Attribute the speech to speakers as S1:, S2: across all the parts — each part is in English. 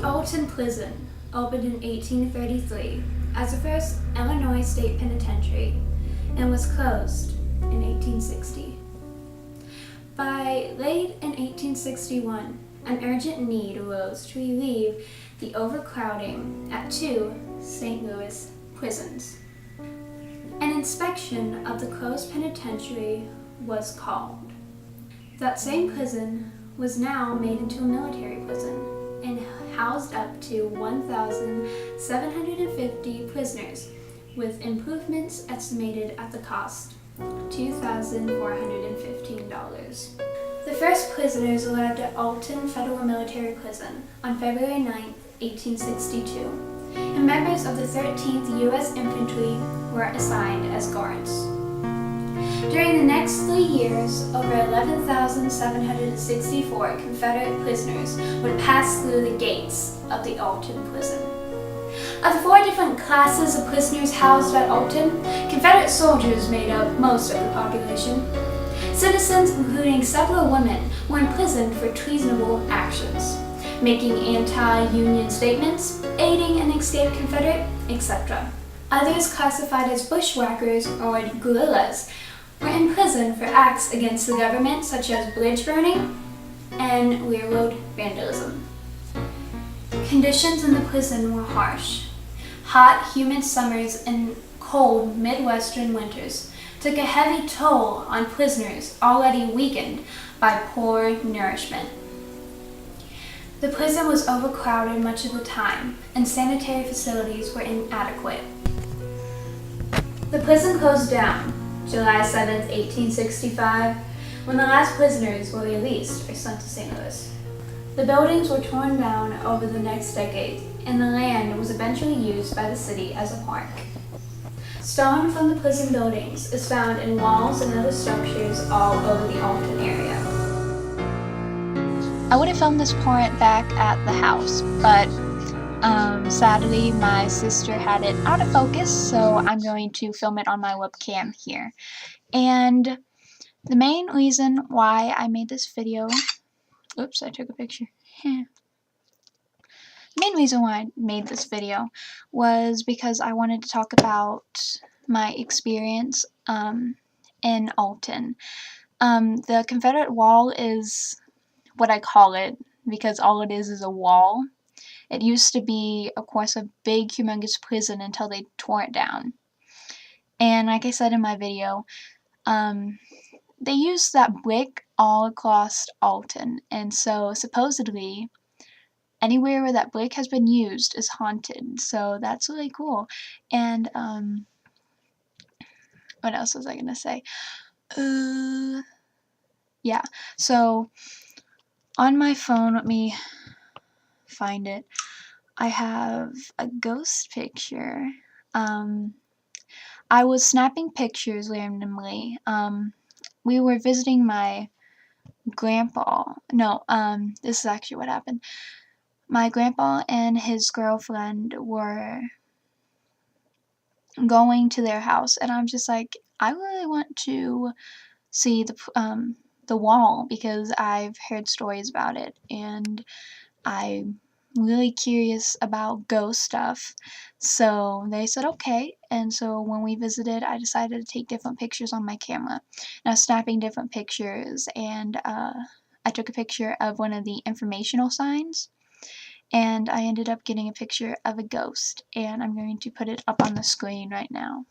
S1: Alton Prison opened in 1833 as the first Illinois state penitentiary and was closed in 1860. By late in 1861, an urgent need arose to relieve the overcrowding at two St. Louis prisons. An inspection of the closed penitentiary was called. That same prison was now made into a military prison and housed up to 1,750 prisoners, with improvements estimated at the cost $2,415. The first prisoners arrived at Alton Federal Military Prison on February 9, 1862, and members of the 13th U.S. Infantry were assigned as guards. During the next 3 years, over 11,764 Confederate prisoners would pass through the gates of the Alton prison. Of the 4 different classes of prisoners housed at Alton, Confederate soldiers made up most of the population. Citizens, including several women, were imprisoned for treasonable actions, making anti-Union statements, aiding an escaped Confederate, etc. Others, classified as bushwhackers or guerrillas, were imprisoned for acts against the government such as bridge burning and railroad vandalism. Conditions in the prison were harsh. Hot, humid summers and cold Midwestern winters took a heavy toll on prisoners already weakened by poor nourishment. The prison was overcrowded much of the time, and sanitary facilities were inadequate. The prison closed down July 7, 1865, when the last prisoners were released or sent to St. Louis. The buildings were torn down over the next decade, and the land was eventually used by the city as a park. Stone from the prison buildings is found in walls and other structures all over the Alton area.
S2: I would have filmed this part back at the house, but sadly my sister had it out of focus, so I'm going to film it on my webcam here. And the main reason why I made this video, oops, I took a picture. The main reason why I made this video was because I wanted to talk about my experience in Alton. The Confederate Wall is what I call it because all it is a wall. It used to be, of course, a big, humongous prison until they tore it down. And like I said in my video, they used that brick all across Alton, and so supposedly anywhere where that brick has been used is haunted, so that's really cool. And what else was I gonna say? Yeah, so on my phone, let me find it, I have a ghost picture. I was snapping pictures randomly. We were visiting my grandpa. No, this is actually what happened. My grandpa and his girlfriend were going to their house, and I'm just like, I really want to see the wall because I've heard stories about it, and I'm really curious about ghost stuff. So they said okay, and so when we visited, I decided to take different pictures on my camera. And I was snapping different pictures, and I took a picture of one of the informational signs, and I ended up getting a picture of a ghost, and I'm going to put it up on the screen right now.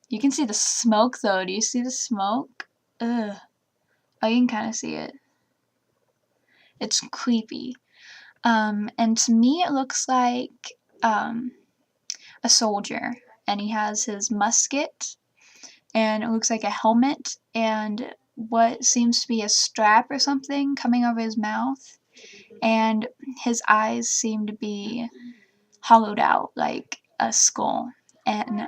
S2: You can see the smoke though. Do you see the smoke? Ugh. Oh, you can kind of see it. It's creepy. And to me it looks like a soldier, and he has his musket, and it looks like a helmet, and what seems to be a strap or something coming over his mouth, and his eyes seem to be hollowed out like a skull, and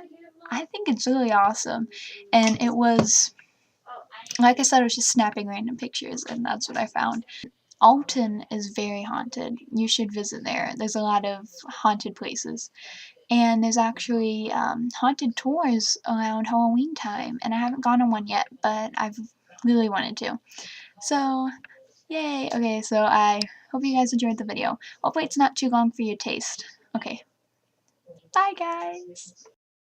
S2: I think it's really awesome. And it was, like I said, I was just snapping random pictures, and that's what I found. Alton is very haunted. You should visit there. There's a lot of haunted places. And there's actually haunted tours around Halloween time. And I haven't gone on one yet, but I've really wanted to. So, yay! Okay, so I hope you guys enjoyed the video. Hopefully it's not too long for your taste. Okay. Bye, guys!